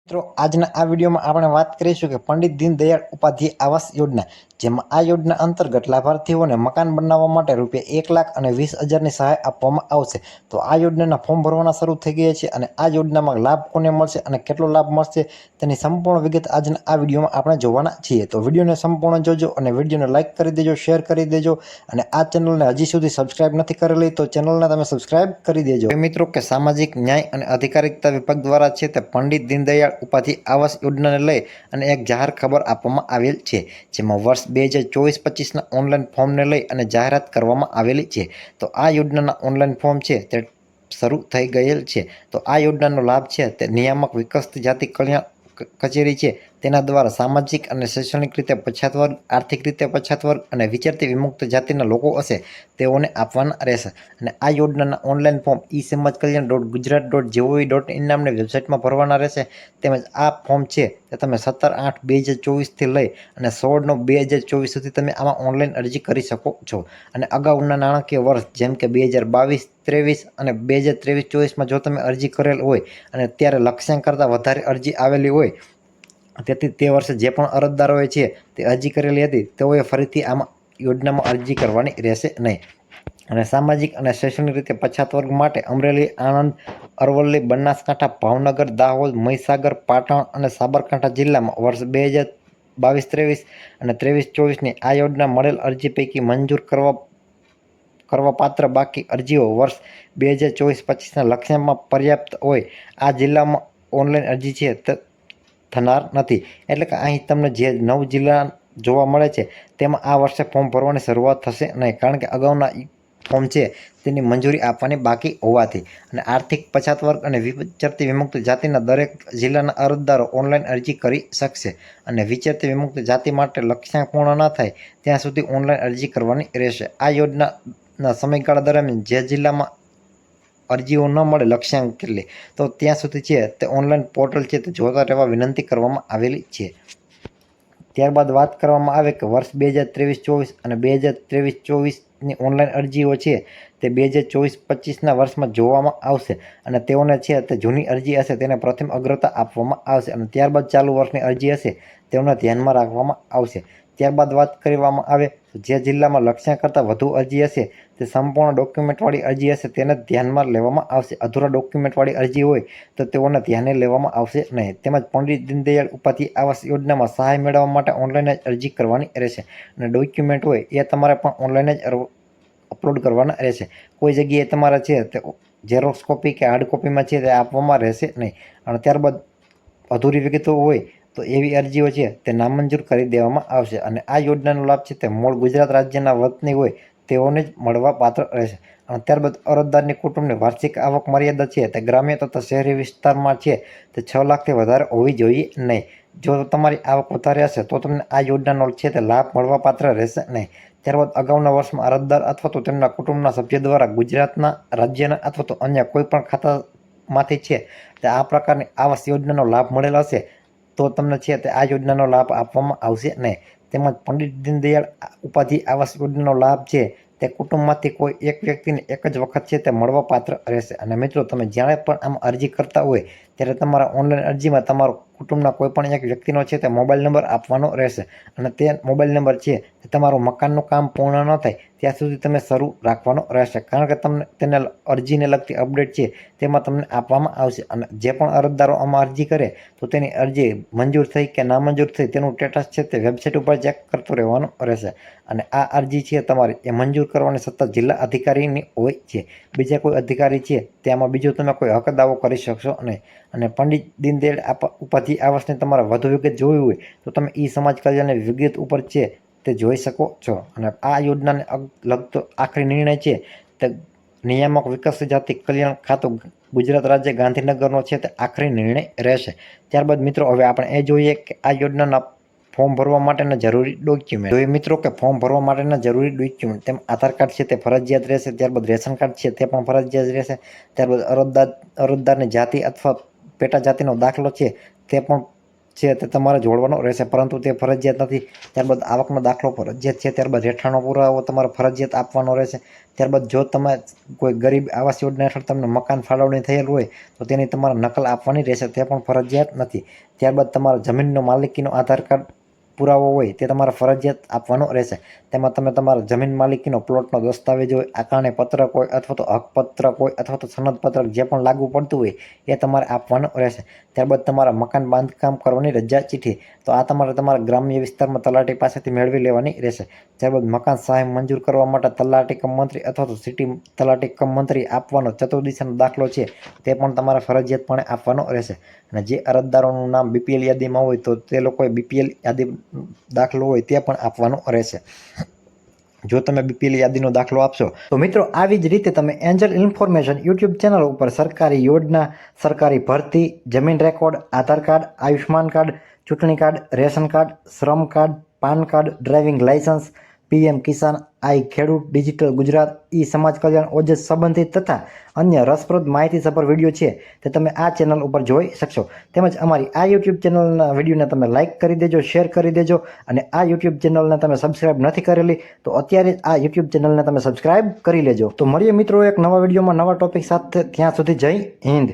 મિત્રો આજના આ વિડીયોમાં આપણે વાત કરીશું કે પંડિત દીનદયાળ ઉપાધ્યાય આવાસ યોજના, જેમાં આ યોજના અંતર્ગત લાભાર્થીઓને મકાન બનાવવા માટે રૂપિયા 1,20,000ની સહાય આપવામાં આવશે. તો આ યોજનાના ફોર્મ ભરવાના શરૂ થઈ ગયા છે અને આ યોજનામાં લાભ કોને મળશે અને કેટલો લાભ મળશે તેની સંપૂર્ણ વિગત આજના આ વિડીયોમાં આપણે જોવાના છીએ. તો વિડીયોને સંપૂર્ણ જોજો અને વિડીયોને લાઇક કરી દેજો, શેર કરી દેજો અને આ ચેનલને હજી સુધી સબસ્ક્રાઇબ નથી કરેલી તો ચેનલને તમે સબસ્ક્રાઇબ કરી દેજો. મિત્રો કે સામાજિક ન્યાય અને અધિકારિતા વિભાગ દ્વારા છે તે પંડિત દીનદયાળ ઉપાધ્યાય આવાસ યોજનાને લઈ અને એક જાહેર ખબર આપવામાં આવેલ છે, જેમાં વર્ષ 2024-25ના ઓનલાઈન ફોર્મને લઈ અને જાહેરાત કરવામાં આવેલી છે. તો આ યોજનાના ઓનલાઈન ફોર્મ છે તે શરૂ થઈ ગયેલ છે. તો આ યોજનાનો લાભ છે તે નિયામક વિકસિત જાતિ કલ્યાણ કચેરી છે તેના દ્વારા સામાજિક અને શૈક્ષણિક રીતે પછાત વર્ગ, આર્થિક રીતે પછાત વર્ગ અને વિચરતી વિમુક્ત જાતિના લોકો હશે તેઓને આપવાના રહેશે. અને આ યોજનાના ઓનલાઈન ફોર્મ ઈ-સમાજકલ્યાણ.ગુજરાત.gov.in નામની વેબસાઇટમાં ભરવાના રહેશે. તેમજ આ ફોર્મ છે તે તમે 17/8/2024થી લઈ અને 16/9/2024 સુધી તમે આમાં ઓનલાઈન અરજી કરી શકો છો. અને અગાઉના નાણાકીય વર્ષ જેમ કે 2022-23 અને 2023-24માં જો તમે અરજી કરેલ હોય અને ત્યારે લક્ષ્યાંક કરતાં વધારે અરજી આવેલી હોય, તેથી તે વર્ષે જે પણ અરજદારોએ છે તે અરજી કરેલી હતી તેઓએ ફરીથી આમાં યોજનામાં અરજી કરવાની રહેશે નહીં. અને સામાજિક અને શૈક્ષણિક રીતે પછાત વર્ગ માટે અમરેલી, આણંદ, અરવલ્લી, બનાસકાંઠા, ભાવનગર, દાહોદ, મહીસાગર, પાટણ અને સાબરકાંઠા જિલ્લામાં વર્ષ 2022-23 અને 23-24ની આ યોજના મળેલ અરજી પૈકી મંજૂર કરવાપાત્ર બાકી અરજીઓ વર્ષ 2024-25ના લક્ષ્યાંકમાં પર્યાપ્ત હોય આ જિલ્લામાં ઓનલાઈન અરજી છે તે થનાર નથી. એટલે કે અહીં તમને જે 9 જિલ્લા જોવા મળે છે તેમાં આ વર્ષે ફોર્મ ભરવાની શરૂઆત થશે નહીં, કારણ કે અગાઉના ફોર્મ છે તેની મંજૂરી આપવાની બાકી હોવાથી. અને આર્થિક પછાત વર્ગ અને વિચરતી વિમુક્ત જાતિના દરેક જિલ્લાના અરજદારો ઓનલાઈન અરજી કરી શકશે. અને વિચરતી વિમુક્ત જાતિ માટે લક્ષ્યાંક પૂર્ણ ન થાય ત્યાં સુધી ઓનલાઈન અરજી કરવાની રહેશે. આ યોજનાના સમયગાળા દરમિયાન જે જિલ્લામાં અરજીઓ ન મળે લક્ષ્યાંક કેટલી, તો ત્યાં સુધી છે તે ઓનલાઈન પોર્ટલ છે તે જોતા રહેવા વિનંતી કરવામાં આવેલી છે. ત્યારબાદ વાત કરવામાં આવે કે વર્ષ 2023-24 અને 2023-24ની ઓનલાઈન અરજીઓ છે તે 2024-25ના વર્ષમાં જોવામાં આવશે અને તેઓને છે તે જૂની અરજી હશે તેને પ્રથમ અગ્રતા આપવામાં આવશે અને ત્યારબાદ ચાલુ વર્ષની અરજી હશે તેઓને ધ્યાનમાં રાખવામાં આવશે. ત્યારબાદ વાત કરવામાં આવે તો જે જિલ્લામાં લક્ષ્યાંક કરતાં વધુ અરજી હશે તે સંપૂર્ણ ડોક્યુમેન્ટવાળી અરજી હશે તેને ધ્યાનમાં લેવામાં આવશે. અધૂરા ડોક્યુમેન્ટવાળી અરજી હોય તો તેઓને ધ્યાને લેવામાં આવશે નહીં. તેમજ પંડિત દીનદયાળ ઉપાધ્યાય આવાસ યોજનામાં સહાય મેળવવા માટે ઓનલાઈન જ અરજી કરવાની રહેશે અને ડોક્યુમેન્ટ હોય એ તમારે પણ ઓનલાઈન જ અપલોડ કરવાના રહેશે. કોઈ જગ્યાએ તમારે છે તે ઝેરોક્સ કોપી કે હાર્ડ કોપીમાં છે તે આપવામાં રહેશે નહીં. અને ત્યારબાદ અધૂરી વિગતો હોય તો એવી અરજીઓ છે તે નામંજૂર કરી દેવામાં આવશે. અને આ યોજનાનો લાભ છે તે મૂળ ગુજરાત રાજ્યના વતની હોય તેઓને જ મળવા પાત્ર રહેશે. અને ત્યારબાદ અરજદારની કુટુંબની વાર્ષિક આવક મર્યાદા છે તે ગ્રામ્ય તથા શહેરી વિસ્તારમાં છે તે 6 લાખથી વધારે હોવી જોઈએ નહીં. જો તમારી આવક વધારે હશે તો તમને આ યોજનાનો છે તે લાભ મળવા પાત્ર રહેશે નહીં. ત્યારબાદ અગાઉના વર્ષમાં અરજદાર અથવા તો તેમના કુટુંબના સભ્ય દ્વારા ગુજરાતના રાજ્યના અથવા તો અન્ય કોઈ પણ ખાતામાંથી છે તે આ પ્રકારની આવાસ યોજનાનો લાભ મળેલ હશે તો તમને છે તે આ યોજનાનો લાભ આપવામાં આવશે નહીં. તેમજ પંડિત દીનદયાળ ઉપાધ્યાય આવાસ યોજનાનો લાભ છે તે કુટુંબમાંથી કોઈ એક વ્યક્તિને એક જ વખત છે તે મળવા પાત્ર રહેશે. અને મિત્રો તમે જ્યારે પણ આમ અરજી કરતા હોય ત્યારે તમારા ઓનલાઈન અરજીમાં તમારો કુટુંબના કોઈ પણ એક વ્યક્તિનો છે તે મોબાઈલ નંબર આપવાનો રહેશે અને તે મોબાઈલ નંબર છે તમારું મકાનનું કામ પૂર્ણ ન થાય ત્યાં સુધી તમે શરૂ રાખવાનો રહેશે, કારણ કે તમને તેને અરજીને લગતી અપડેટ છે તેમાં તમને આપવામાં આવશે. અને જે પણ અરજદારો આમાં અરજી કરે તો તેની અરજી મંજૂર થઈ કે નામંજૂર થઈ તેનું સ્ટેટસ છે તે વેબસાઇટ ઉપર ચેક કરતું રહેવાનું રહેશે. અને આ અરજી છે તમારી એ મંજૂર કરવાની સત્તા જિલ્લા અધિકારીની હોય છે. બીજા કોઈ અધિકારી છે તેમાં બીજો તમે કોઈ હક દાવો કરી શકશો નહીં. અને પંડિત દીનદયાળ ઉપાધ્યાય આવાસની તમારે વધુ વિગત જોવી હોય તો તમે ઈ-સમાજ કલ્યાણની વિગત ઉપર છે તે જોઈ શકો છો. અને આ યોજનાને લગતો આખરી નિર્ણય છે તે નિયામક વિકસિત જાતિ કલ્યાણ ખાતું ગુજરાત રાજ્ય ગાંધીનગરનો છે તે આખરી નિર્ણય રહેશે. ત્યારબાદ મિત્રો હવે આપણે એ જોઈએ કે આ યોજનાના ફોર્મ ભરવા માટેના જરૂરી ડોક્યુમેન્ટ જોઈએ. મિત્રો કે ફોર્મ ભરવા માટેના જરૂરી ડોક્યુમેન્ટ તેમ આધાર કાર્ડ છે તે ફરજિયાત રહેશે. ત્યારબાદ રેશન કાર્ડ છે તે પણ ફરજિયાત રહેશે. ત્યારબાદ અરજદારની જાતિ અથવા પેટા જાતિનો દાખલો છે તે પણ છે તે તમારે જોડવાનો રહેશે, પરંતુ તે ફરજિયાત નથી. ત્યારબાદ આવકનો દાખલો ફરજિયાત છે. ત્યારબાદ રહેઠાણનો પુરાવો તમારે ફરજિયાત આપવાનો રહેશે. ત્યારબાદ જો તમે કોઈ ગરીબ આવાસ યોજના હેઠળ તમને મકાન ફાળવણી થયેલ હોય તો તેની તમારે નકલ આપવાની રહેશે, તે પણ ફરજિયાત નથી. ત્યારબાદ તમારા જમીનનો માલિકીનો આધાર કાર્ડ પુરાવો હોય તે તમારે ફરજિયાત આપવાનો રહેશે. તેમાં તમે તમારા જમીન માલિકીનો પ્લોટનો દસ્તાવેજ હોય, આકારણી પત્રક હોય અથવા તો હકપત્રક હોય અથવા તો સનદ પત્રક જે પણ લાગુ પડતું હોય એ તમારે આપવાનું રહેશે. ત્યારબાદ તમારા મકાન બાંધકામ કરવાની રજા ચિઠ્ઠી, તો આ તમારે તમારા ગ્રામ્ય વિસ્તારમાં તલાટી પાસેથી મેળવી લેવાની રહેશે. ત્યારબાદ મકાન સહાય મંજૂર કરવા માટે તલાટી કમ મંત્રી અથવા તો સિટી તલાટી કમ મંત્રી આપવાનો ચતુર્દિશાનો દાખલો છે તે પણ તમારે ફરજિયાતપણે આપવાનો રહેશે. અને જે અરજદારોનું નામ બીપીએલ યાદીમાં હોય તો તે લોકોએ બીપીએલ યાદી દાખલો હોય તે પણ આપવાનો રહેશે. જો તમે બીપીએલ યાદીનો દાખલો આપશો તો મિત્રો આવી જ રીતે તમે એન્જલ ઇન્ફોર્મેશન યુટ્યુબ ચેનલ ઉપર સરકારી યોજના, સરકારી ભરતી, જમીન record, Aadhaar card, Ayushman card, ચૂંટણી કાર્ડ, રેશન કાર્ડ, શ્રમ card, PAN card, driving licence, PM Kisan, I Khedut, digital Gujarat, ઈ સમાજ કલ્યાણ, ઓજસ સંબંધિત તથા અન્ય રસપ્રદ માહિતીસભર વિડીયો છે તે તમે આ ચેનલ ઉપર જોઈ શકશો. તેમજ અમારી આ યુટ્યુબ ચેનલના વિડીયોને તમે લાઇક કરી દેજો, શેર કરી દેજો, અને આ યુટ્યુબ ચેનલને તમે સબસ્ક્રાઇબ નથી કરેલી તો અત્યારે જ આ યુટ્યુબ ચેનલને તમે સબસ્ક્રાઇબ કરી લેજો. તો મળીએ મિત્રો એક નવા વિડીયોમાં નવા ટોપિક સાથે. ત્યાં સુધી જય હિન્દ.